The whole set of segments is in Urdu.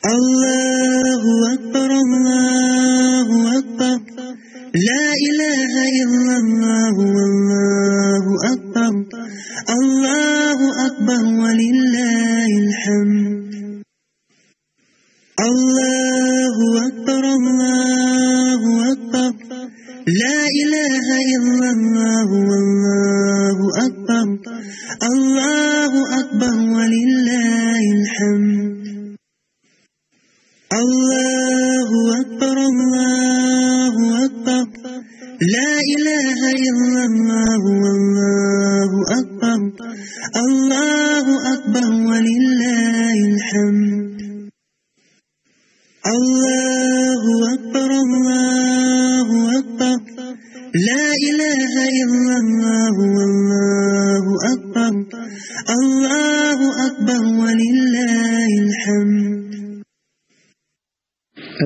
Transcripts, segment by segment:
اللہ اکبر اللہ اکبر لا الہ الا اللہ واللہ اکبر اللہ اکبر وللہ الحمد اللہ اکبر اللہ اکبر لا الہ الا اللہ واللہ اکبر اللہ اکبر وللہ الحمد اللہ اکبر اللہ اکبر لا الہ الا اللہ واللہ اکبر اللہ اکبر وللہ الحمد اللہ اکبر اللہ اکبر لا الہ الا اللہ واللہ اکبر اللہ اکبر وللہ الحمد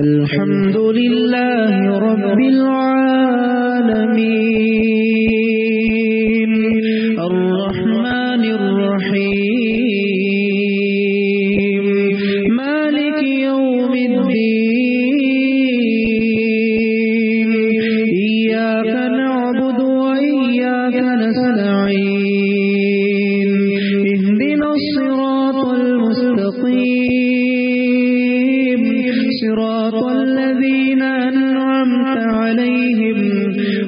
الحمد للہ رب العالمین الرحمن الرحیم مالک یوم الدین ایاک نعبد وإیاک نستعین اهدنا الصراط المستقیم صراط الذين أنعمت عليهم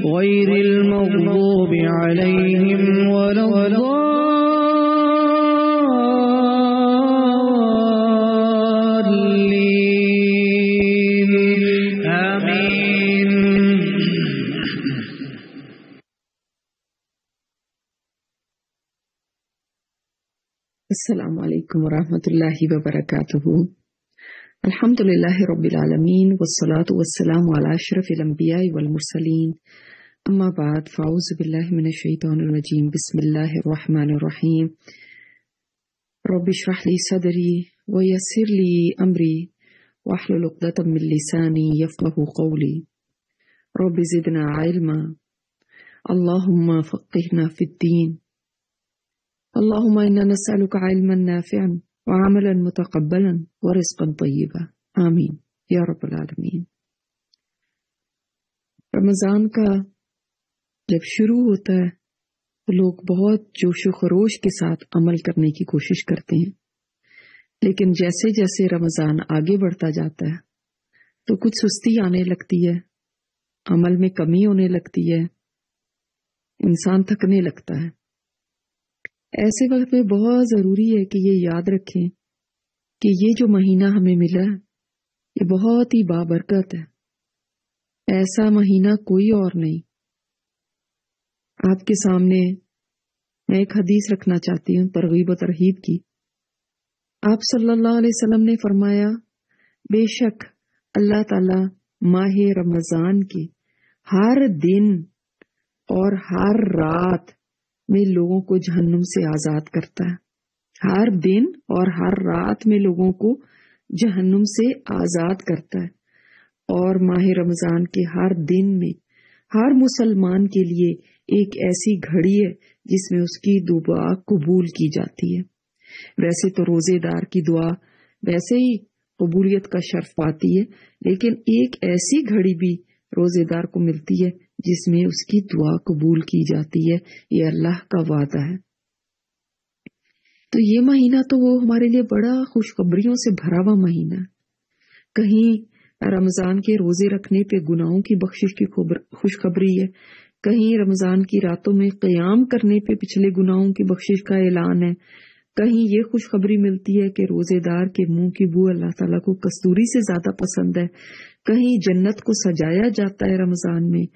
غير المغضوب عليهم ولا الضالين آمين. السلام علیکم ورحمۃ اللہ وبرکاتہ. الحمد للہ رب العالمین والصلاة والسلام علی اشرف الانبیاء والمرسلین اما بعد فاعوذ باللہ من الشیطان الرجیم بسم اللہ الرحمن الرحیم رب اشرح لی صدری ویسر لی امری واحلل عقدۃ من لسانی یفقهوا قولی رب زدنا علما اللہم فقہنا فی الدین اللہم انا نسألک علما نافعا وعملا متقبلا ورزقا طیبا آمین یا رب العالمین. رمضان کا جب شروع ہوتا ہے تو لوگ بہت جوش و خروش کے ساتھ عمل کرنے کی کوشش کرتے ہیں، لیکن جیسے جیسے رمضان آگے بڑھتا جاتا ہے تو کچھ سستی آنے لگتی ہے، عمل میں کمی ہونے لگتی ہے، انسان تھکنے لگتا ہے. ایسے وقت میں بہت ضروری ہے کہ یہ یاد رکھیں کہ یہ جو مہینہ ہمیں ملا ہے یہ بہت ہی بابرکت ہے. ایسا مہینہ کوئی اور نہیں. آپ کے سامنے میں ایک حدیث رکھنا چاہتی ہوں ترغیب و ترہیب کی. آپ صلی اللہ علیہ وسلم نے فرمایا بے شک اللہ تعالی ماہ رمضان کے ہر دن اور ہر رات میں لوگوں کو جہنم سے آزاد کرتا ہے. ہر دن اور ہر رات میں لوگوں کو جہنم سے آزاد کرتا ہے. اور ماہ رمضان کے ہر دن میں ہر مسلمان کے لیے ایک ایسی گھڑی ہے جس میں اس کی دعا قبول کی جاتی ہے. ویسے تو روزے دار کی دعا ویسے ہی قبولیت کا شرف پاتی ہے، لیکن ایک ایسی گھڑی بھی روزے دار کو ملتی ہے جس میں اس کی دعا قبول کی جاتی ہے. یہ اللہ کا وعدہ ہے. تو یہ مہینہ تو وہ ہمارے لیے بڑا خوشخبریوں سے بھرا ہوا مہینہ ہے. کہیں رمضان کے روزے رکھنے پہ گناہوں کی بخشش کی خوشخبری ہے، کہیں رمضان کی راتوں میں قیام کرنے پہ پچھلے گناہوں کی بخشش کا اعلان ہے، کہیں یہ خوشخبری ملتی ہے کہ روزے دار کے منہ کی بو اللہ تعالیٰ کو کستوری سے زیادہ پسند ہے، کہیں جنت کو سجایا جاتا ہے رمضان میں،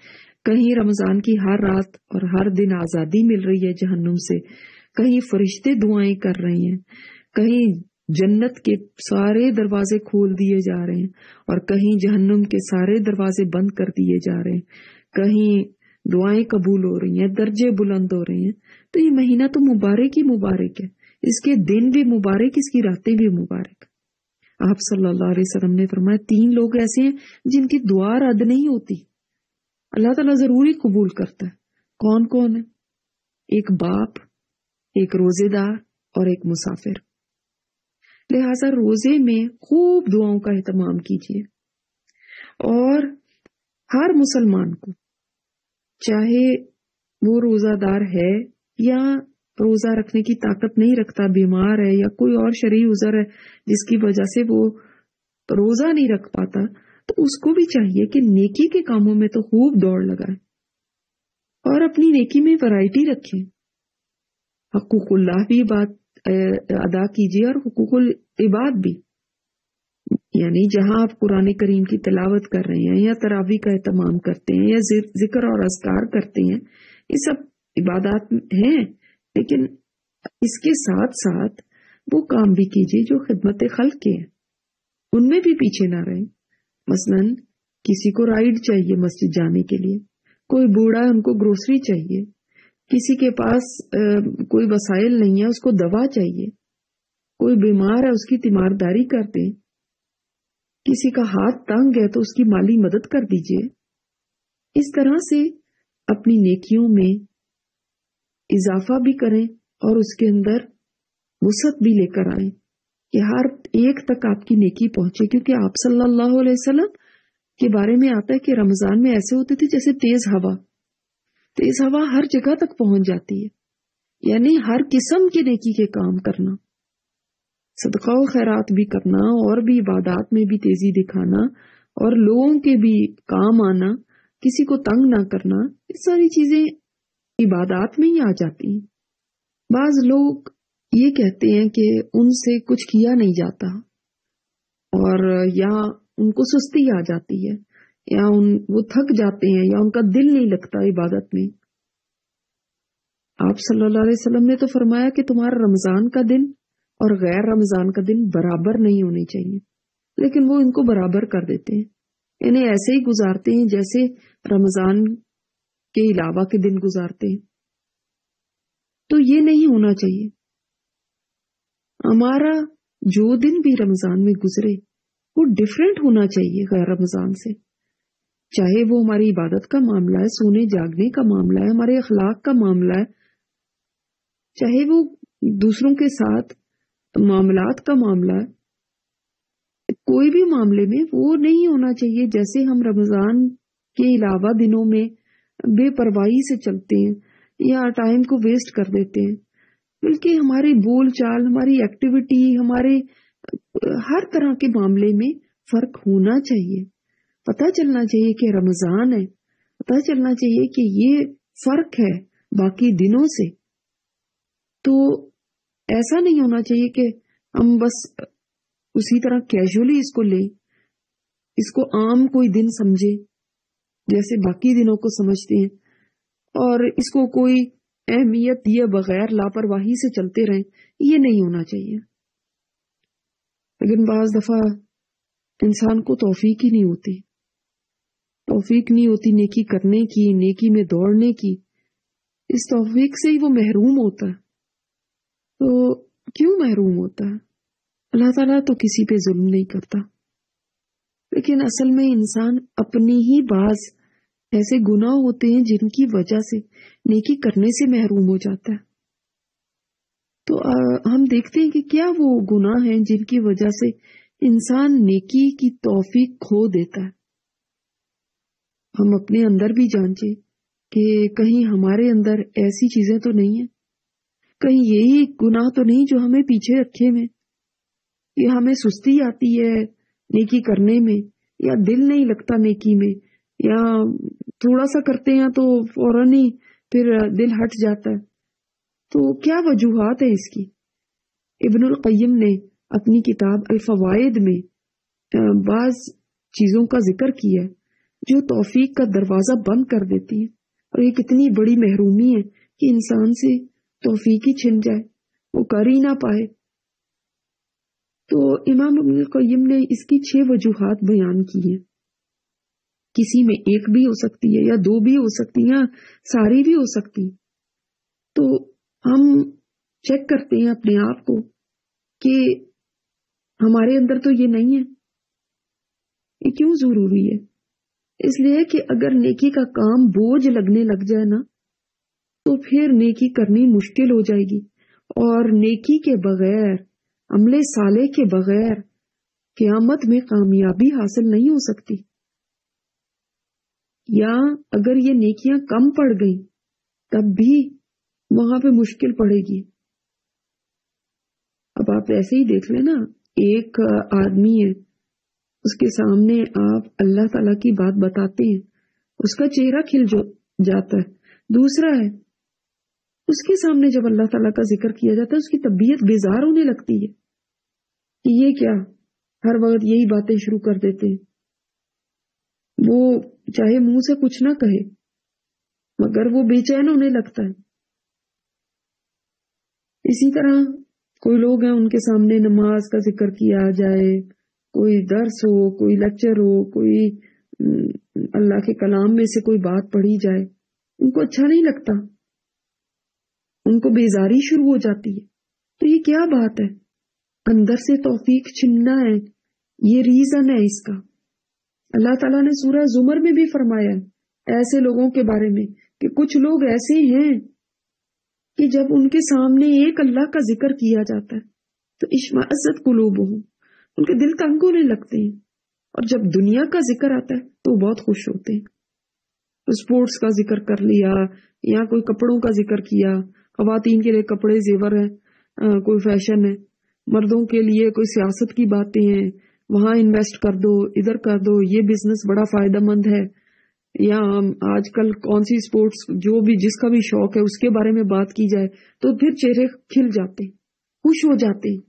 کہیں رمضان کی ہر رات اور ہر دن آزادی مل رہی ہے جہنم سے، کہیں فرشتے دعائیں کر رہے ہیں، کہیں جنت کے سارے دروازے کھول دیے جا رہے ہیں اور کہیں جہنم کے سارے دروازے بند کر دیے جا رہے ہیں، کہیں دعائیں قبول ہو رہی ہیں، درجے بلند ہو رہے ہیں. تو یہ مہینہ تو مبارک ہی مبارک ہے. اس کے دن بھی مبارک، اس کی راتیں بھی مبارک. آپ صلی اللہ علیہ وسلم نے فرمایا 3 لوگ ایسے ہیں جن کی دعا رد نہیں ہوتی، اللہ تعالیٰ ضروری قبول کرتا ہے. کون کون ہے؟ ایک باپ، ایک روزے دار اور ایک مسافر. لہذا روزے میں خوب دعاؤں کا اہتمام کیجیے، اور ہر مسلمان کو، چاہے وہ روزہ دار ہے یا روزہ رکھنے کی طاقت نہیں رکھتا، بیمار ہے یا کوئی اور شرعی عذر ہے جس کی وجہ سے وہ روزہ نہیں رکھ پاتا، تو اس کو بھی چاہیے کہ نیکی کے کاموں میں تو خوب دوڑ لگائے اور اپنی نیکی میں ورائٹی رکھیں۔ حقوق اللہ بھی بات ادا کیجیے اور حقوق العباد بھی، یعنی جہاں آپ قرآن کریم کی تلاوت کر رہے ہیں یا تراویح کا اہتمام کرتے ہیں یا ذکر اور اذکار کرتے ہیں، یہ سب عبادات ہیں، لیکن اس کے ساتھ ساتھ وہ کام بھی کیجیے جو خدمت خلق کے ہیں، ان میں بھی پیچھے نہ رہیں۔ مثلا کسی کو رائڈ چاہیے مسجد جانے کے لیے، کوئی بوڑھا ہے ان کو گروسری چاہیے، کسی کے پاس کوئی وسائل نہیں ہے اس کو دوا چاہیے، کوئی بیمار ہے اس کی تیمارداری کر دیں، کسی کا ہاتھ تنگ ہے تو اس کی مالی مدد کر دیجیے۔ اس طرح سے اپنی نیکیوں میں اضافہ بھی کریں اور اس کے اندر وسعت بھی لے کر آئیں کہ ہر ایک تک آپ کی نیکی پہنچے، کیونکہ آپ صلی اللہ علیہ وسلم کے بارے میں آتا ہے کہ رمضان میں ایسے ہوتے تھے جیسے تیز ہوا ہر جگہ تک پہنچ جاتی ہے، یعنی ہر قسم کی نیکی کے کام کرنا، صدقہ و خیرات بھی کرنا اور بھی عبادات میں بھی تیزی دکھانا اور لوگوں کے بھی کام آنا، کسی کو تنگ نہ کرنا، یہ ساری چیزیں عبادات میں ہی آ جاتی ہیں۔ بعض لوگ یہ کہتے ہیں کہ ان سے کچھ کیا نہیں جاتا، اور یا ان کو سستی آ جاتی ہے، یا وہ تھک جاتے ہیں، یا ان کا دل نہیں لگتا عبادت میں۔ آپ صلی اللہ علیہ وسلم نے تو فرمایا کہ تمہارا رمضان کا دن اور غیر رمضان کا دن برابر نہیں ہونے چاہیے، لیکن وہ ان کو برابر کر دیتے ہیں، انہیں ایسے ہی گزارتے ہیں جیسے رمضان کے علاوہ کے دن گزارتے ہیں۔ تو یہ نہیں ہونا چاہیے۔ ہمارا جو دن بھی رمضان میں گزرے وہ ڈیفرنٹ ہونا چاہیے غیر رمضان سے، چاہے وہ ہماری عبادت کا معاملہ ہے، سونے جاگنے کا معاملہ ہے، ہمارے اخلاق کا معاملہ ہے، چاہے وہ دوسروں کے ساتھ معاملات کا معاملہ ہے، کوئی بھی معاملے میں وہ نہیں ہونا چاہیے جیسے ہم رمضان کے علاوہ دنوں میں بے پرواہی سے چلتے ہیں یا ٹائم کو ویسٹ کر دیتے ہیں، بلکہ ہماری بول چال، ہماری ایکٹیویٹی، ہمارے ہر طرح کے معاملے میں فرق ہونا چاہیے۔ پتہ چلنا چاہیے کہ رمضان ہے، پتہ چلنا چاہیے کہ یہ فرق ہے باقی دنوں سے۔ تو ایسا نہیں ہونا چاہیے کہ ہم بس اسی طرح کیجولی اس کو لیں، اس کو عام کوئی دن سمجھے جیسے باقی دنوں کو سمجھتے ہیں، اور اس کو کوئی اہمیت دیے بغیر لاپرواہی سے چلتے رہیں، یہ نہیں ہونا چاہیے۔ لیکن بعض دفعہ انسان کو توفیق ہی نہیں ہوتی نیکی کرنے کی، نیکی میں دوڑنے کی، اس توفیق سے ہی وہ محروم ہوتا ہے۔ تو کیوں محروم ہوتا ہے؟ اللہ تعالیٰ تو کسی پہ ظلم نہیں کرتا، لیکن اصل میں انسان اپنی ہی بعض ایسے گناہ ہوتے ہیں جن کی وجہ سے نیکی کرنے سے محروم ہو جاتا ہے۔ تو ہم دیکھتے ہیں کہ کیا وہ گناہ ہیں جن کی وجہ سے انسان نیکی کی توفیق کھو دیتا ہے۔ ہم اپنے اندر بھی جانچیں کہ کہیں ہمارے اندر ایسی چیزیں تو نہیں ہیں، کہیں یہی گناہ تو نہیں جو ہمیں پیچھے رکھے ہوئے، یا ہمیں سستی آتی ہے نیکی کرنے میں، یا دل نہیں لگتا نیکی میں، یا تھوڑا سا کرتے ہیں تو فوراً ہی پھر دل ہٹ جاتا ہے۔ تو کیا وجوہات ہیں اس کی؟ ابن القیم نے اپنی کتاب الفوائد میں بعض چیزوں کا ذکر کیا جو توفیق کا دروازہ بند کر دیتی ہیں، اور یہ کتنی بڑی محرومی ہے کہ انسان سے توفیق ہی چھن جائے، وہ کر ہی نہ پائے۔ تو امام ابن القیم نے اس کی 6 وجوہات بیان کی ہیں، کسی میں ایک بھی ہو سکتی ہے، یا 2 بھی ہو سکتی ہیں، یا ساری بھی ہو سکتی ہیں۔ تو ہم چیک کرتے ہیں اپنے آپ کو کہ ہمارے اندر تو یہ نہیں ہے۔ یہ کیوں ضروری ہے؟ اس لیے کہ اگر نیکی کا کام بوجھ لگنے لگ جائے نا تو پھر نیکی کرنی مشکل ہو جائے گی، اور نیکی کے بغیر عمل صالح کے بغیر قیامت میں کامیابی حاصل نہیں ہو سکتی، یا اگر یہ نیکیاں کم پڑ گئی تب بھی وہاں پہ مشکل پڑے گی۔ اب آپ ایسے ہی دیکھ لیں نا، ایک آدمی ہے، اس کے سامنے آپ اللہ تعالیٰ کی بات بتاتے ہیں، اس کا چہرہ کھل جاتا ہے۔ دوسرا ہے، اس کے سامنے جب اللہ تعالیٰ کا ذکر کیا جاتا ہے اس کی طبیعت بیزار ہونے لگتی ہے کہ یہ کیا، ہر وقت یہی باتیں شروع کر دیتے ہیں۔ وہ چاہے منہ سے کچھ نہ کہے مگر وہ بے چین ہونے لگتا ہے۔ اسی طرح کوئی لوگ ہیں، ان کے سامنے نماز کا ذکر کیا جائے، کوئی درس ہو، کوئی لیکچر ہو، کوئی اللہ کے کلام میں سے کوئی بات پڑھی جائے، ان کو اچھا نہیں لگتا، ان کو بیزاری شروع ہو جاتی ہے۔ تو یہ کیا بات ہے؟ اندر سے توفیق چھننا ہے، یہ ریزن ہے اس کا۔ اللہ تعالیٰ نے سورہ زمر میں بھی فرمایا ایسے لوگوں کے بارے میں کہ کچھ لوگ ایسے ہیں کہ جب ان کے سامنے ایک اللہ کا ذکر کیا جاتا ہے تو اشمئزت قلوبہم، ان کے دل تنگ ہونے لگتے ہیں، اور جب دنیا کا ذکر آتا ہے تو وہ بہت خوش ہوتے ہیں۔ اسپورٹس کا ذکر کر لیا یا کوئی کپڑوں کا ذکر کیا، خواتین کے لیے کپڑے زیور ہیں، کوئی فیشن ہے، مردوں کے لیے کوئی سیاست کی باتیں ہیں، وہاں انویسٹ کر دو، ادھر کر دو، یہ بزنس بڑا فائدہ مند ہے، یا آج کل کون سی اسپورٹس، جو بھی جس کا بھی شوق ہے اس کے بارے میں بات کی جائے تو پھر چہرے کھل جاتے ہیں، خوش ہو جاتے ہیں۔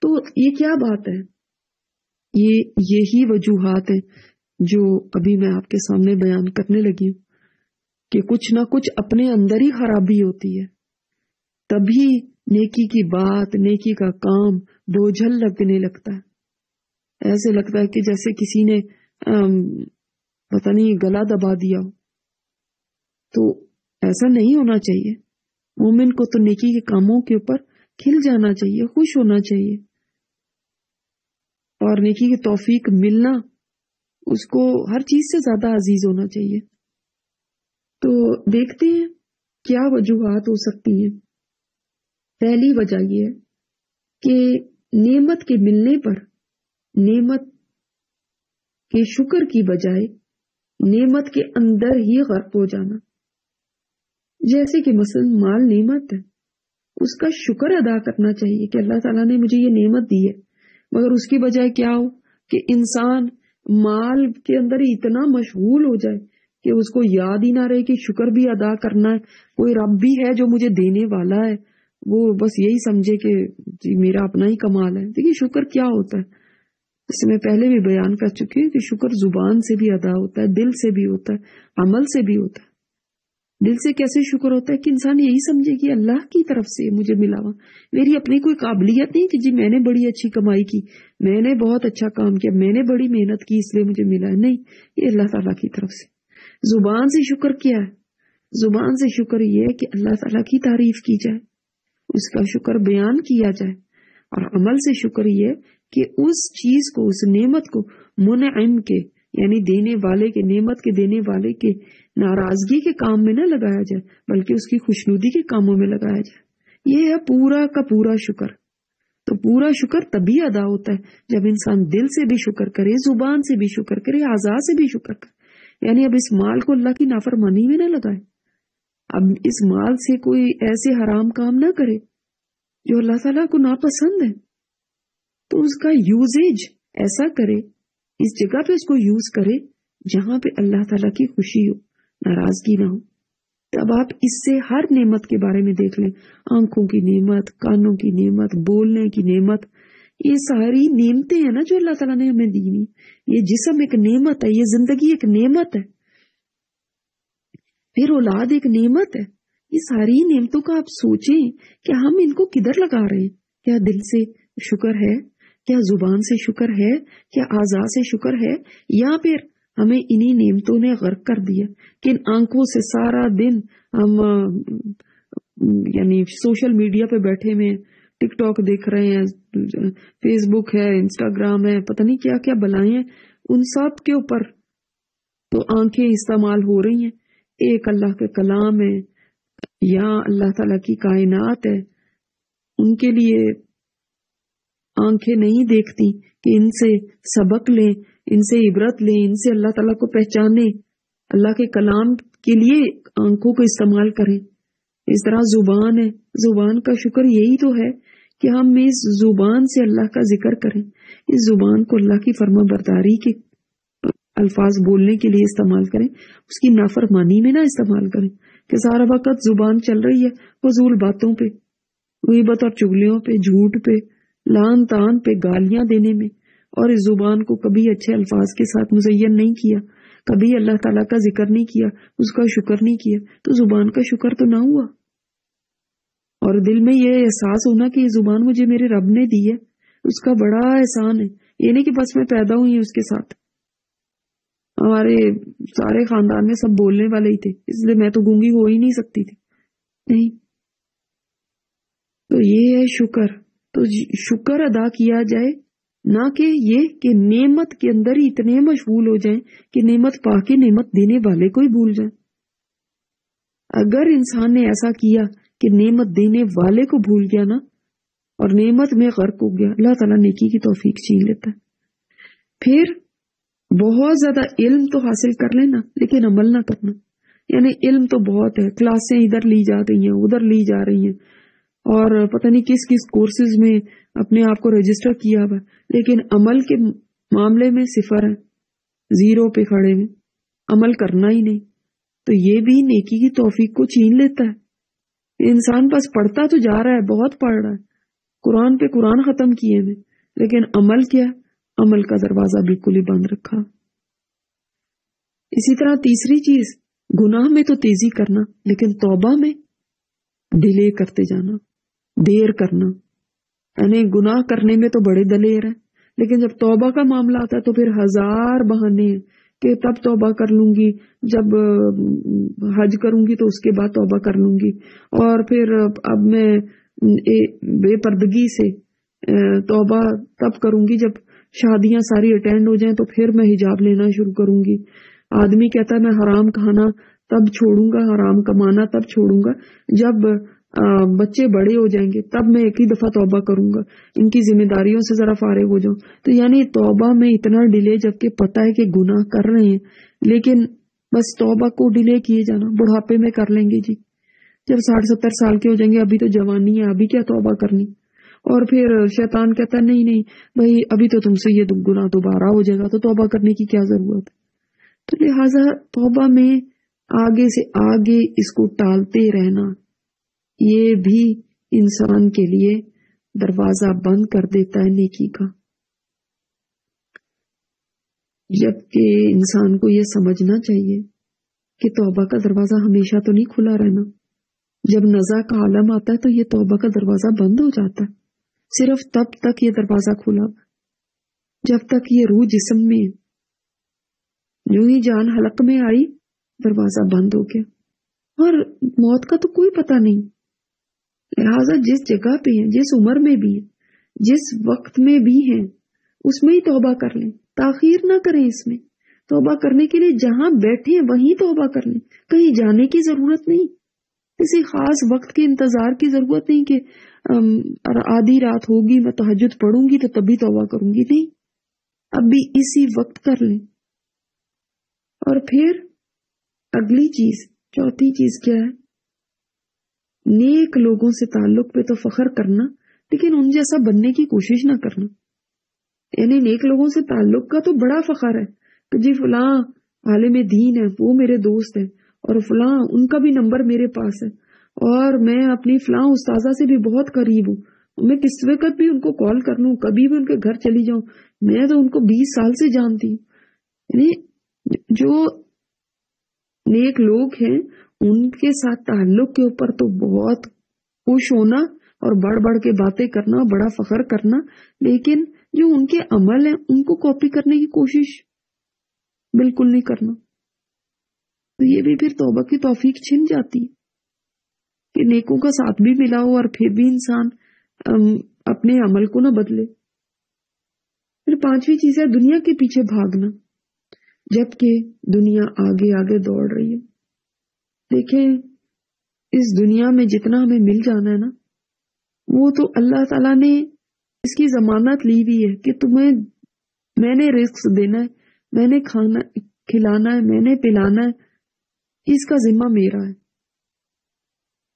تو یہ کیا بات ہے؟ یہی وجوہات ہیں جو ابھی میں آپ کے سامنے بیان کرنے لگی ہوں کہ کچھ نہ کچھ اپنے اندر ہی خرابی ہوتی ہے، تبھی نیکی کی بات، نیکی کا کام بوجھل لگنے لگتا ہے۔ ایسے لگتا ہے کہ جیسے کسی نے پتہ نہیں گلا دبا دیا ہو۔ تو ایسا نہیں ہونا چاہیے۔ مومن کو تو نیکی کے کاموں کے اوپر کھل جانا چاہیے، خوش ہونا چاہیے، اور نیکی کی توفیق ملنا اس کو ہر چیز سے زیادہ عزیز ہونا چاہیے۔ تو دیکھتے ہیں کیا وجوہات ہو سکتی ہیں۔ پہلی وجہ یہ ہے کہ نعمت کے ملنے پر نعمت کے شکر کی بجائے نعمت کے اندر ہی غرق ہو جانا۔ جیسے کہ مثلا مال نعمت ہے، اس کا شکر ادا کرنا چاہیے کہ اللہ تعالیٰ نے مجھے یہ نعمت دی ہے، مگر اس کی بجائے کیا ہو کہ انسان مال کے اندر ہی اتنا مشغول ہو جائے کہ اس کو یاد ہی نہ رہے کہ شکر بھی ادا کرنا ہے، کوئی رب بھی ہے جو مجھے دینے والا ہے، وہ بس یہی سمجھے کہ جی میرا اپنا ہی کمال ہے۔ دیکھیے شکر کیا ہوتا ہے، اس میں پہلے بھی بیان کر چکے ہیں کہ شکر زبان سے بھی ادا ہوتا ہے، دل سے بھی ہوتا ہے، عمل سے بھی ہوتا ہے۔ دل سے کیسے شکر ہوتا ہے کہ انسان یہی سمجھے کہ اللہ کی طرف سے مجھے ملا ہوا، میری اپنی کوئی قابلیت نہیں کہ جی میں نے بڑی اچھی کمائی کی، میں نے بہت اچھا کام کیا، میں نے بڑی محنت کی اس لیے مجھے ملا ہے، نہیں، یہ اللہ تعالیٰ کی طرف سے۔ زبان سے شکر کیا ہے؟ زبان سے شکر یہ ہے کہ اللہ تعالیٰ کی تعریف کی جائے، اس کا شکر بیان کیا جائے، اور عمل سے شکر یہ کہ اس چیز کو، اس نعمت کو منعم کے یعنی دینے والے کے، نعمت کے دینے والے کے ناراضگی کے کام میں نہ لگایا جائے بلکہ اس کی خوشنودی کے کاموں میں لگایا جائے۔ یہ ہے پورا کا پورا شکر۔ تو پورا شکر تبھی ادا ہوتا ہے جب انسان دل سے بھی شکر کرے، زبان سے بھی شکر کرے، اعضاء سے بھی شکر کرے، یعنی اب اس مال کو اللہ کی نافرمانی میں نہ لگائے، اب اس مال سے کوئی ایسے حرام کام نہ کرے جو اللہ تعالیٰ کو ناپسند ہے، تو اس کا یوزیج ایسا کرے، اس جگہ پہ اس کو یوز کرے جہاں پہ اللہ تعالیٰ کی خوشی ہو، ناراضگی نہ ہو۔ اب آپ اس سے ہر نعمت کے بارے میں دیکھ لیں، آنکھوں کی نعمت، کانوں کی نعمت، بولنے کی نعمت، یہ ساری نعمتیں ہیں نا جو اللہ تعالیٰ نے ہمیں دی ہوئی۔ یہ جسم ایک نعمت ہے، یہ زندگی ایک نعمت ہے، پھر اولاد ایک نعمت ہے۔ یہ ساری نعمتوں کا آپ سوچیں کہ ہم ان کو کدھر لگا رہے ہیں؟ کیا دل سے شکر ہے؟ کیا زبان سے شکر ہے؟ کیا اعضاء سے شکر ہے؟ یا پھر ہمیں انہی نعمتوں نے غرق کر دیا کہ ان آنکھوں سے سارا دن ہم یعنی سوشل میڈیا پہ بیٹھے ہوئے، ٹک ٹاک دیکھ رہے ہیں، فیس بک ہے، انسٹاگرام ہے، پتہ نہیں کیا کیا بلائیں ہیں، ان سب کے اوپر تو آنکھیں استعمال ہو رہی ہیں۔ ایک اللہ کے کلام ہے یا اللہ تعالیٰ کی کائنات ہے، ان کے لیے آنکھیں نہیں دیکھتی کہ ان سے سبق لیں، ان سے عبرت لیں، ان سے اللہ تعالیٰ کو پہچانے، اللہ کے کلام کے لیے آنکھوں کو استعمال کریں۔ اس طرح زبان ہے، زبان کا شکر یہی تو ہے کہ ہم اس زبان سے اللہ کا ذکر کریں، اس زبان کو اللہ کی فرما برداری کے الفاظ بولنے کے لیے استعمال کریں، اس کی نافرمانی میں نہ استعمال کریں کہ سارا وقت زبان چل رہی ہے فضول باتوں پہ، غیبت اور چغلیوں پہ، جھوٹ پہ، لان تان پہ، گالیاں دینے میں، اور اس زبان کو کبھی اچھے الفاظ کے ساتھ مزین نہیں کیا، کبھی اللہ تعالیٰ کا ذکر نہیں کیا، اس کا شکر نہیں کیا، تو زبان کا شکر تو نہ ہوا۔ اور دل میں یہ احساس ہونا کہ یہ زبان مجھے میرے رب نے دی ہے، اس کا بڑا احسان ہے، یہ نہیں کہ بس میں پیدا ہوئی اس کے ساتھ، ہمارے سارے خاندان میں سب بولنے والے ہی تھے اس لیے میں تو گونگی ہو ہی نہیں سکتی تھی، نہیں۔ تو یہ ہے شکر، تو شکر ادا کیا جائے، نہ کہ یہ کہ نعمت کے اندر ہی اتنے مشغول ہو جائیں کہ نعمت پا کے نعمت دینے والے کو ہی بھول جائیں۔ اگر انسان نے ایسا کیا کہ نعمت دینے والے کو بھول گیا نا اور نعمت میں غرق ہو گیا، اللہ تعالیٰ نیکی کی توفیق چھین لیتا ہے۔ پھر بہت زیادہ علم تو حاصل کر لینا لیکن عمل نہ کرنا، یعنی علم تو بہت ہے، کلاسیں ادھر لی جا رہی ہیں ادھر لی جا رہی ہیں اور پتہ نہیں کس کس کورسز میں اپنے آپ کو رجسٹر کیا ہوا، لیکن عمل کے معاملے میں صفر ہے، زیرو پہ کھڑے میں، عمل کرنا ہی نہیں، تو یہ بھی نیکی کی توفیق کو چھین لیتا ہے۔ انسان بس پڑھتا تو جا رہا ہے، بہت پڑھ رہا ہے، قرآن پہ قرآن ختم کیے میں، لیکن عمل کیا؟ عمل کا دروازہ بالکل ہی بند رکھا۔ اسی طرح تیسری چیز، گناہ میں تو تیزی کرنا لیکن توبہ میں ڈیلے کرتے جانا، دیر کرنا، یعنی گناہ کرنے میں تو بڑے دلیر ہیں لیکن جب توبہ کا معاملہ آتا ہے تو پھر ہزار بہانے ہیں کہ تب توبہ کر لوں گی، جب حج کروں گی تو اس کے بعد توبہ کر لوں گی، اور پھر اب میں بے پردگی سے توبہ تب کروں گی جب شادیاں ساری اٹینڈ ہو جائیں تو پھر میں حجاب لینا شروع کروں گی۔ آدمی کہتا ہے میں حرام کھانا تب چھوڑوں گا، حرام کمانا تب چھوڑوں گا جب بچے بڑے ہو جائیں گے، تب میں ایک ہی دفعہ توبہ کروں گا، ان کی ذمہ داریوں سے ذرا فارغ ہو جاؤں۔ تو یعنی توبہ میں اتنا ڈیلے، جبکہ پتہ ہے کہ گناہ کر رہے ہیں لیکن بس توبہ کو ڈیلے کیے جانا، بڑھاپے میں کر لیں گے جی، جب 60-70 سال کے ہو جائیں گے، ابھی تو جوانی ہے، ابھی کیا توبہ کرنی، اور پھر شیطان کہتا ہے نہیں نہیں بھائی ابھی تو تم سے یہ گناہ دوبارہ ہو جائے گا تو توبہ کرنے کی کیا ضرورت ہے۔ تو لہٰذا توبہ میں آگے سے آگے اس کو ٹالتے رہنا، یہ بھی انسان کے لیے دروازہ بند کر دیتا ہے نیکی کا، جبکہ انسان کو یہ سمجھنا چاہیے کہ توبہ کا دروازہ ہمیشہ تو نہیں کھلا رہنا، جب نزع کا عالم آتا ہے تو یہ توبہ کا دروازہ بند ہو جاتا ہے، صرف تب تک یہ دروازہ کھلا جب تک یہ روح جسم میں، جو ہی جان حلق میں آئی دروازہ بند ہو گیا، اور موت کا تو کوئی پتہ نہیں۔ لہٰذا جس جگہ پہ ہیں، جس عمر میں بھی ہیں، جس وقت میں بھی ہیں، اس میں ہی توبہ کر لیں، تاخیر نہ کریں، اس میں توبہ کرنے کے لیے جہاں بیٹھے ہیں وہیں توبہ کر لیں، کہیں جانے کی ضرورت نہیں، کسی خاص وقت کے انتظار کی ضرورت نہیں کہ آدھی رات ہوگی میں تہجد پڑھوں گی تو تبھی توبہ کروں گی، نہیں، اب بھی اسی وقت کر لیں۔ اور پھر اگلی چیز، چوتھی چیز کیا ہے؟ نیک لوگوں سے تعلق پہ تو فخر کرنا لیکن ان جیسا بننے کی کوشش نہ کرنا، یعنی نیک لوگوں سے تعلق کا تو بڑا فخر ہے کہ جی فلاں عالم دین ہے، وہ میرے دوست ہیں، اور فلاں ان کا بھی نمبر میرے پاس ہے، اور میں اپنی فلاں استاذہ سے بھی بہت قریب ہوں، میں کس وقت بھی ان کو کال کر لوں، کبھی بھی ان کے گھر چلی جاؤں، میں تو ان کو 20 سال سے جانتی ہوں۔ یعنی جو نیک لوگ ہیں ان کے ساتھ تعلق کے اوپر تو بہت خوش ہونا اور بڑھ بڑھ کے باتیں کرنا، بڑا فخر کرنا، لیکن جو ان کے عمل ہیں ان کو کاپی کرنے کی کوشش بالکل نہیں کرنا، تو یہ بھی پھر توبہ کی توفیق چھن جاتی ہے کہ نیکوں کا ساتھ بھی ملا ہو اور پھر بھی انسان اپنے عمل کو نہ بدلے۔ پھر پانچویں چیز ہے دنیا کے پیچھے بھاگنا، جبکہ دنیا آگے آگے دوڑ رہی ہے۔ دیکھیں اس دنیا میں جتنا ہمیں مل جانا ہے نا، وہ تو اللہ تعالیٰ نے اس کی ضمانت لی ہوئی ہے کہ تمہیں میں نے رزق دینا ہے، میں نے کھانا کھلانا ہے، میں نے پلانا ہے، اس کا ذمہ میرا ہے۔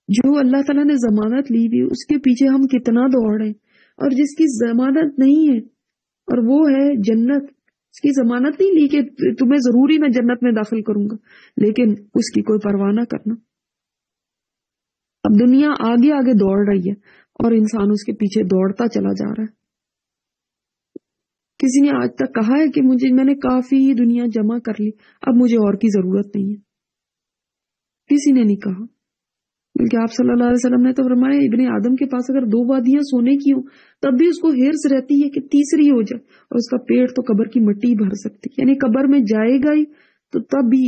جو اللہ تعالیٰ نے ضمانت لی ہوئی اس کے پیچھے ہم کتنا دوڑ رہے ہیں، اور جس کی ضمانت نہیں ہے اور وہ ہے جنت، اس کی ضمانت نہیں لی کہ تمہیں ضروری میں جنت میں داخل کروں گا، لیکن اس کی کوئی پرواہ نہ کرنا۔ اب دنیا آگے آگے دوڑ رہی ہے اور انسان اس کے پیچھے دوڑتا چلا جا رہا ہے۔ کسی نے آج تک کہا ہے کہ میں نے کافی دنیا جمع کر لی، اب مجھے اور کی ضرورت نہیں ہے؟ کسی نے نہیں کہا، بلکہ آپ صلی اللہ علیہ وسلم نے تو فرمایا ابن آدم کے پاس اگر 2 وادیاں سونے کی ہوں تب بھی اس کو ہرس رہتی ہے کہ تیسری ہو جائے، اور اس کا پیٹ تو قبر کی مٹی بھر سکتی، یعنی قبر میں جائے گا ہی تو تب بھی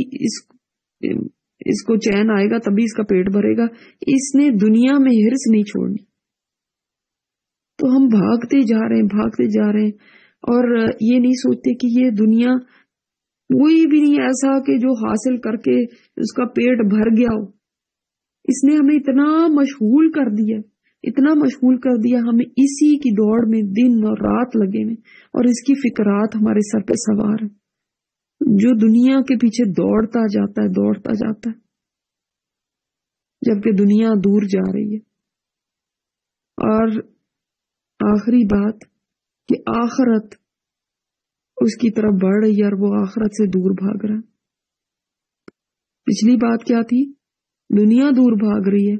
اس کو چین آئے گا، تب بھی اس کا پیٹ بھرے گا۔ اس نے دنیا میں ہرس نہیں چھوڑنی۔ تو ہم بھاگتے جا رہے ہیں اور یہ نہیں سوچتے کہ یہ دنیا کوئی بھی نہیں ایسا کہ جو حاصل کر کے اس کا پیٹ بھر گیا ہو۔ اس نے ہمیں اتنا مشغول کر دیا، ہمیں اسی کی دوڑ میں دن اور رات لگے ہوئے، اور اس کی فکرات ہمارے سر پہ سوار ہے، جو دنیا کے پیچھے دوڑتا جاتا ہے جبکہ دنیا دور جا رہی ہے۔ اور آخری بات کہ آخرت اس کی طرف بڑھ رہی ہے اور وہ آخرت سے دور بھاگ رہا ہے۔ پچھلی بات کیا تھی؟ دنیا دور بھاگ رہی ہے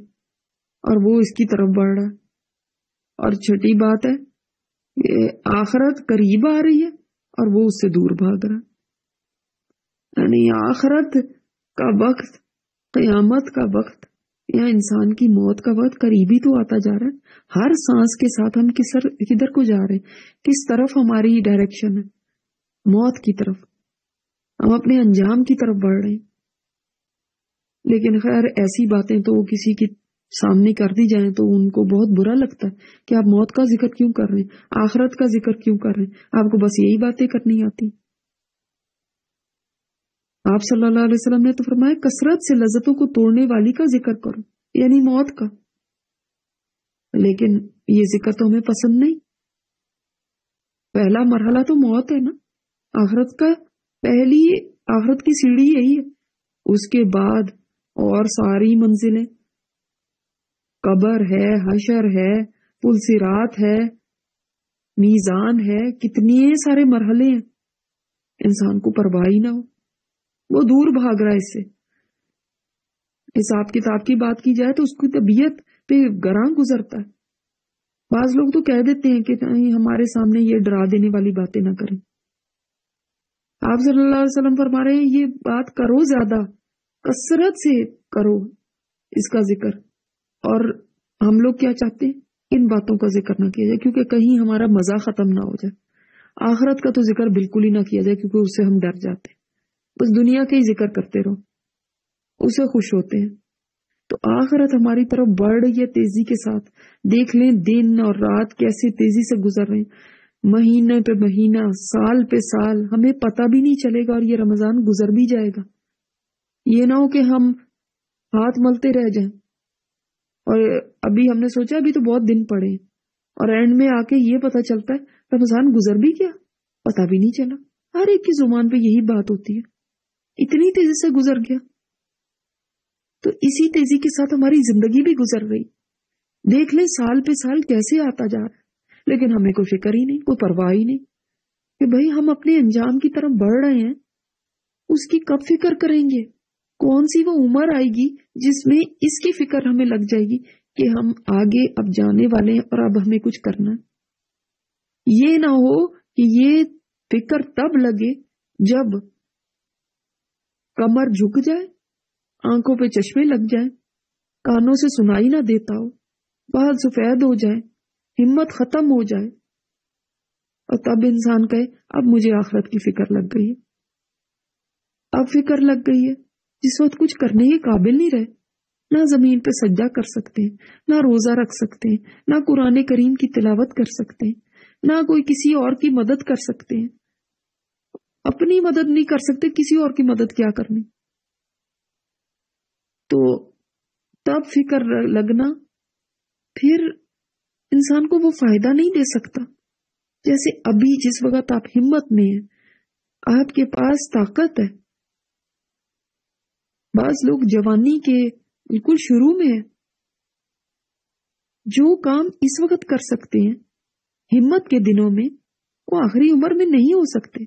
اور وہ اس کی طرف بڑھ رہا ہے، اور چھٹی بات ہے کہ آخرت قریب آ رہی ہے اور وہ اس سے دور بھاگ رہا ہے۔ یعنی آخرت کا وقت، قیامت کا وقت یا انسان کی موت کا وقت قریبی تو آتا جا رہا ہے۔ ہر سانس کے ساتھ ہم کدھر کو جا رہے ہیں، کس طرف ہماری ڈائریکشن ہے؟ موت کی طرف، ہم اپنے انجام کی طرف بڑھ رہے ہیں۔ لیکن خیر ایسی باتیں تو کسی کے سامنے کر دی جائیں تو ان کو بہت برا لگتا ہے کہ آپ موت کا ذکر کیوں کر رہے ہیں، آخرت کا ذکر کیوں کر رہے ہیں، آپ کو بس یہی باتیں کرنی آتی۔ آپ صلی اللہ علیہ وسلم نے تو فرمایا کثرت سے لذتوں کو توڑنے والی کا ذکر کرو، یعنی موت کا۔ لیکن یہ ذکر تو ہمیں پسند نہیں۔ پہلا مرحلہ تو موت ہے نا، آخرت کی سیڑھی یہی ہے، اس کے بعد اور ساری منزلیں، قبر ہے، حشر ہے، پل صراط ہے، میزان ہے، کتنے سارے مرحلے ہیں، انسان کو پرواہ ہی نہ ہو، وہ دور بھاگ رہا ہے اس سے۔ حساب کتاب کی بات کی جائے تو اس کی طبیعت پہ گراں گزرتا ہے۔ بعض لوگ تو کہہ دیتے ہیں کہ ہمارے سامنے یہ ڈرا دینے والی باتیں نہ کریں۔ آپ صلی اللہ علیہ وسلم فرما رہے ہیں یہ بات کرو، زیادہ کثرت سے کرو اس کا ذکر۔ اور ہم لوگ کیا چاہتے ہیں؟ ان باتوں کا ذکر نہ کیا جائے کیونکہ کہیں ہمارا مزہ ختم نہ ہو جائے۔ آخرت کا تو ذکر بالکل ہی نہ کیا جائے کیونکہ اس سے ہم ڈر جاتے ہیں، بس دنیا کا ہی ذکر کرتے رہو، اسے خوش ہوتے ہیں۔ تو آخرت ہماری طرف بڑھ رہی ہے تیزی کے ساتھ۔ دیکھ لیں دن اور رات کیسے تیزی سے گزر رہے ہیں، مہینے پہ مہینہ، سال پہ سال، ہمیں پتہ بھی نہیں چلے گا اور یہ رمضان گزر بھی جائے گا۔ یہ نہ ہو کہ ہم ہاتھ ملتے رہ جائیں اور ابھی ہم نے سوچا ابھی تو بہت دن پڑے اور اینڈ میں آ کے یہ پتہ چلتا ہے رمضان گزر بھی گیا، پتہ بھی نہیں چلا۔ ہر ایک کی زبان پہ یہی بات ہوتی ہے، اتنی تیزی سے گزر گیا۔ تو اسی تیزی کے ساتھ ہماری زندگی بھی گزر رہی۔ دیکھ لیں سال پہ سال کیسے آتا جا رہا ہے، لیکن ہمیں کوئی فکر ہی نہیں، کوئی پرواہ ہی نہیں کہ بھئی ہم اپنے انجام کی طرف بڑھ رہے ہیں، اس کی کب فکر کریں گے؟ کون سی وہ عمر آئے گی جس میں اس کی فکر ہمیں لگ جائے گی کہ ہم آگے اب جانے والے ہیں اور اب ہمیں کچھ کرنا ہے۔ یہ نہ ہو کہ یہ فکر تب لگے جب کمر جھک جائے، آنکھوں پہ چشمے لگ جائیں، کانوں سے سنائی نہ دیتا ہو، بال سفید ہو جائے، ہمت ختم ہو جائے، اور تب انسان کہے اب مجھے آخرت کی فکر لگ گئی ہے۔ اب فکر لگ گئی ہے جس وقت کچھ کرنے کے قابل نہیں رہے، نہ زمین پہ سجدہ کر سکتے ہیں، نہ روزہ رکھ سکتے ہیں، نہ قرآن کریم کی تلاوت کر سکتے ہیں، نہ کوئی کسی اور کی مدد کر سکتے ہیں، اپنی مدد نہیں کر سکتے، کسی اور کی مدد کیا کرنی۔ تو تب فکر لگنا، پھر انسان کو وہ فائدہ نہیں دے سکتا. جیسے ابھی جس وقت آپ ہمت میں ہیں، آپ کے پاس طاقت ہے. بعض لوگ جوانی کے بالکل شروع میں ہیں، جو کام اس وقت کر سکتے ہیں ہمت کے دنوں میں، وہ آخری عمر میں نہیں ہو سکتے.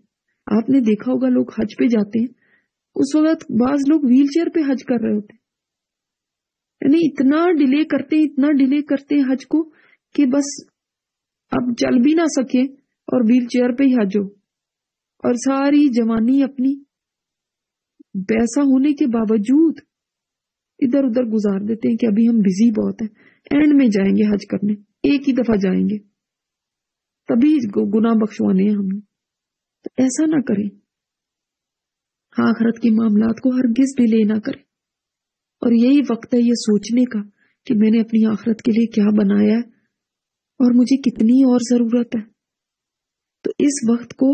آپ نے دیکھا ہوگا لوگ حج پہ جاتے ہیں، اس وقت بعض لوگ ویل چیئر پہ حج کر رہے ہوتے ہیں. یعنی اتنا ڈیلے کرتے ہیں حج کو کہ بس اب چل بھی نہ سکے اور ویل چیئر پہ ہی حج ہو، اور ساری جوانی اپنی پیسہ ہونے کے باوجود ادھر ادھر گزار دیتے ہیں کہ ابھی ہم بزی بہت ہیں، اینڈ میں جائیں گے حج کرنے، ایک ہی دفعہ جائیں گے، تبھی گناہ بخشوانے ہیں ہم نے. تو ایسا نہ کریں، آخرت کے معاملات کو ہرگز ڈیلے نہ کریں. اور یہی وقت ہے یہ سوچنے کا کہ میں نے اپنی آخرت کے لیے کیا بنایا ہے اور مجھے کتنی اور ضرورت ہے. تو اس وقت کو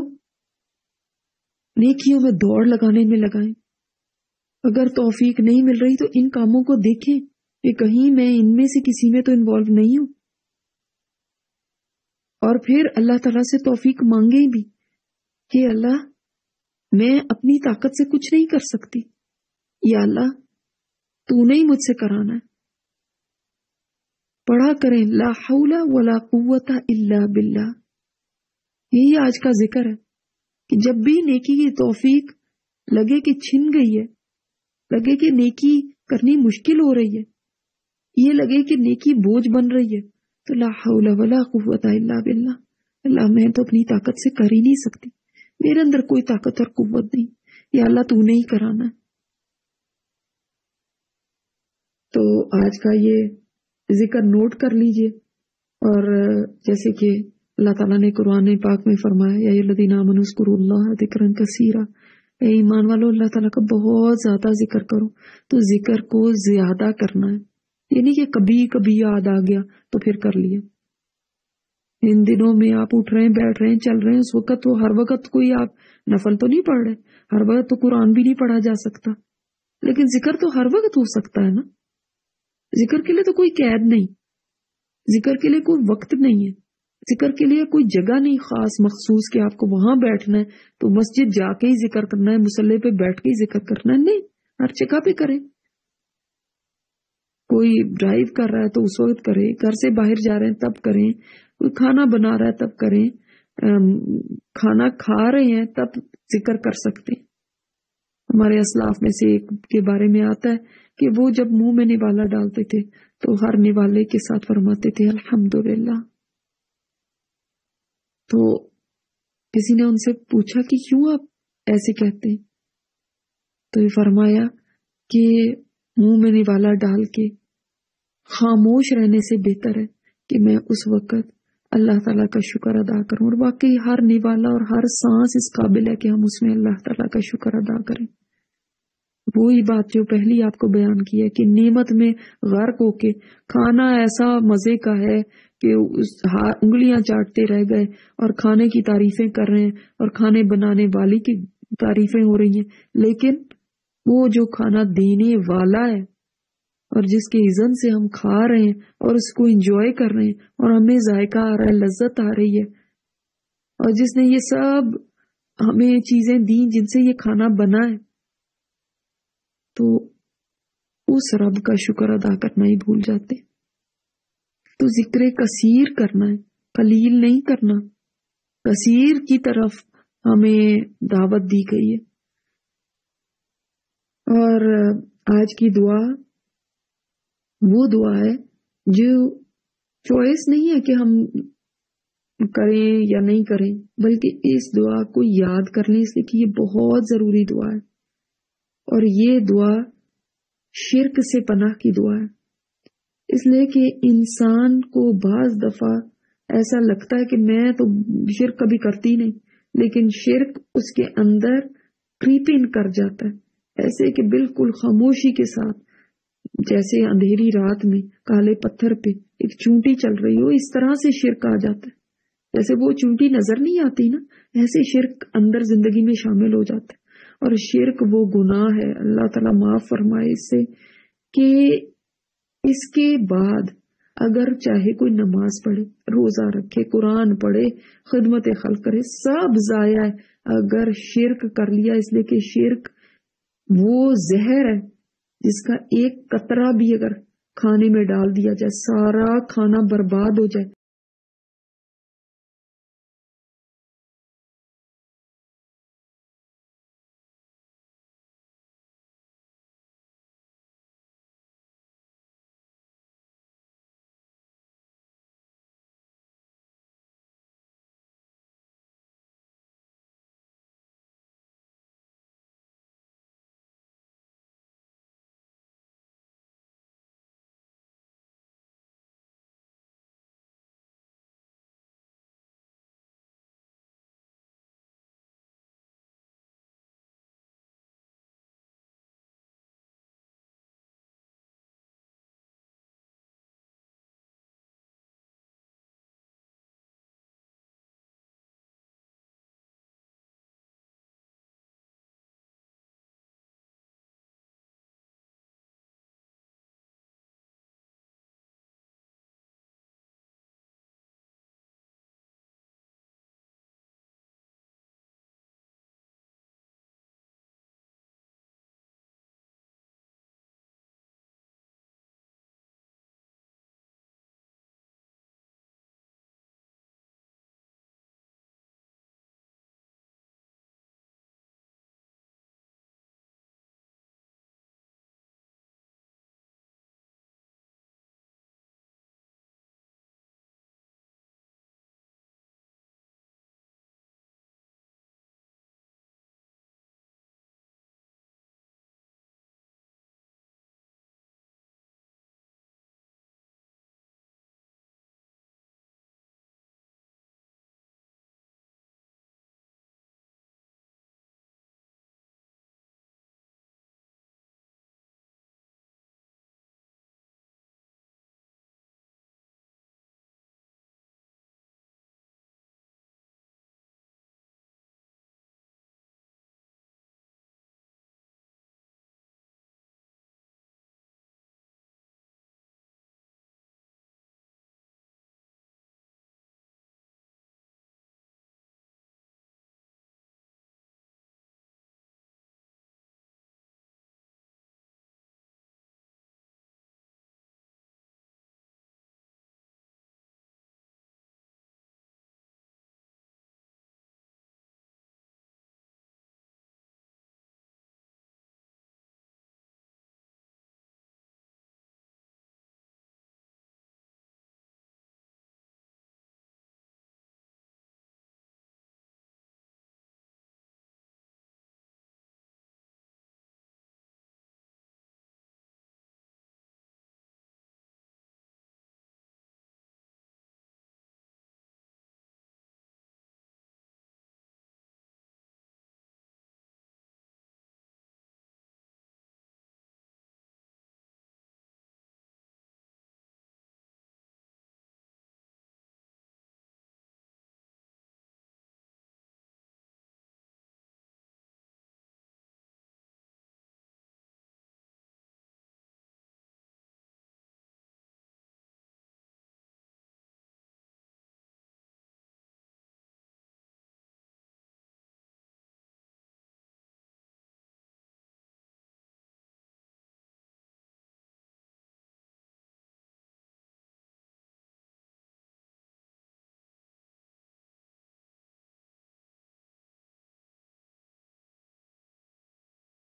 نیکیوں میں دوڑ لگانے میں لگائیں. اگر توفیق نہیں مل رہی تو ان کاموں کو دیکھیں کہ کہیں میں ان میں سے کسی میں تو انوالو نہیں ہوں، اور پھر اللہ تعالیٰ سے توفیق مانگیں بھی کہ اللہ میں اپنی طاقت سے کچھ نہیں کر سکتی، یا اللہ تو نے ہی مجھ سے کرانا ہے. پڑھا کریں لا حول ولا قوت الا باللہ. یہی آج کا ذکر ہے کہ جب بھی نیکی کی توفیق لگے کہ چھن گئی ہے، لگے کہ نیکی کرنی مشکل ہو رہی ہے، یہ لگے کہ نیکی بوجھ بن رہی ہے، تو لا حول ولا قوت الا باللہ. اللہ میں تو اپنی طاقت سے کر ہی نہیں سکتی، میرے اندر کوئی طاقت اور قوت نہیں، یا اللہ تو نے ہی کرانا ہے. تو آج کا یہ ذکر نوٹ کر لیجئے. اور جیسے کہ اللہ تعالیٰ نے قرآن پاک میں فرمایا یا الذین آمنوا اذکروا اللہ ذکرا کثیرا، اے ایمان والو اللہ تعالیٰ کا بہت زیادہ ذکر کرو. تو ذکر کو زیادہ کرنا ہے، یعنی کہ کبھی کبھی یاد آ گیا تو پھر کر لیا. ان دنوں میں آپ اٹھ رہے ہیں، بیٹھ رہے ہیں، چل رہے ہیں، اس وقت تو ہر وقت کوئی آپ نفل تو نہیں پڑھ رہے، ہر وقت تو قرآن بھی نہیں پڑھا جا سکتا، لیکن ذکر تو ہر وقت ہو سکتا ہے نا. ذکر کے لیے تو کوئی قید نہیں، ذکر کے لیے کوئی وقت نہیں ہے، ذکر کے لیے کوئی جگہ نہیں خاص مخصوص کہ آپ کو وہاں بیٹھنا ہے تو مسجد جا کے ہی ذکر کرنا ہے، مصلی پہ بیٹھ کے ہی ذکر کرنا ہے. نہیں، ہر جگہ پہ کریں. کوئی ڈرائیو کر رہا ہے تو اس وقت کرے، گھر سے باہر جا رہے ہیں تب کریں، کوئی کھانا بنا رہا ہے تب کریں، کھانا کھا رہے ہیں تب ذکر کر سکتے ہیں. ہمارے اسلاف میں سے ایک کے بارے میں آتا ہے کہ وہ جب منہ میں نوالا ڈالتے تھے تو ہر نوالے کے ساتھ فرماتے تھے الحمدللہ. تو کسی نے ان سے پوچھا کہ کیوں آپ ایسے کہتے ہیں؟ تو یہ فرمایا کہ منہ میں نوالا ڈال کے خاموش رہنے سے بہتر ہے کہ میں اس وقت اللہ تعالیٰ کا شکر ادا کروں. اور واقعی ہر نوالا اور ہر سانس اس قابل ہے کہ ہم اس میں اللہ تعالیٰ کا شکر ادا کریں. وہی بات جو پہلی آپ کو بیان کی ہے کہ نعمت میں غرق ہو کے کھانا ایسا مزے کا ہے کہ انگلیاں چاٹتے رہ گئے اور کھانے کی تعریفیں کر رہے ہیں اور کھانے بنانے والی کی تعریفیں ہو رہی ہیں، لیکن وہ جو کھانا دینے والا ہے اور جس کے اذن سے ہم کھا رہے ہیں اور اس کو انجوائے کر رہے ہیں اور ہمیں ذائقہ آ رہا ہے، لذت آ رہی ہے، اور جس نے یہ سب ہمیں چیزیں دیں جن سے یہ کھانا بنا ہے، تو اس رب کا شکر ادا کرنا ہی بھول جاتے. تو ذکر کثیر کرنا ہے، قلیل نہیں کرنا، کثیر کی طرف ہمیں دعوت دی گئی ہے. اور آج کی دعا وہ دعا ہے جو چوائس نہیں ہے کہ ہم کریں یا نہیں کریں، بلکہ اس دعا کو یاد کر لیں، اس لیے کہ یہ بہت ضروری دعا ہے. اور یہ دعا شرک سے پناہ کی دعا ہے، اس لیے کہ انسان کو بعض دفعہ ایسا لگتا ہے کہ میں تو شرک کبھی کرتی نہیں، لیکن شرک اس کے اندر کریپ ان کر جاتا ہے، ایسے کہ بالکل خاموشی کے ساتھ، جیسے اندھیری رات میں کالے پتھر پہ ایک چونٹی چل رہی ہو، اس طرح سے شرک آ جاتا ہے. جیسے وہ چونٹی نظر نہیں آتی نا، ایسے شرک اندر زندگی میں شامل ہو جاتا ہے. اور شرک وہ گناہ ہے، اللہ تعالیٰ معاف فرمائے اس سے، کہ اس کے بعد اگر چاہے کوئی نماز پڑھے، روزہ رکھے، قرآن پڑھے، خدمت خلق کرے، سب ضائع ہے اگر شرک کر لیا، اس لیے کہ شرک وہ زہر ہے جس کا ایک قطرہ بھی اگر کھانے میں ڈال دیا جائے سارا کھانا برباد ہو جائے۔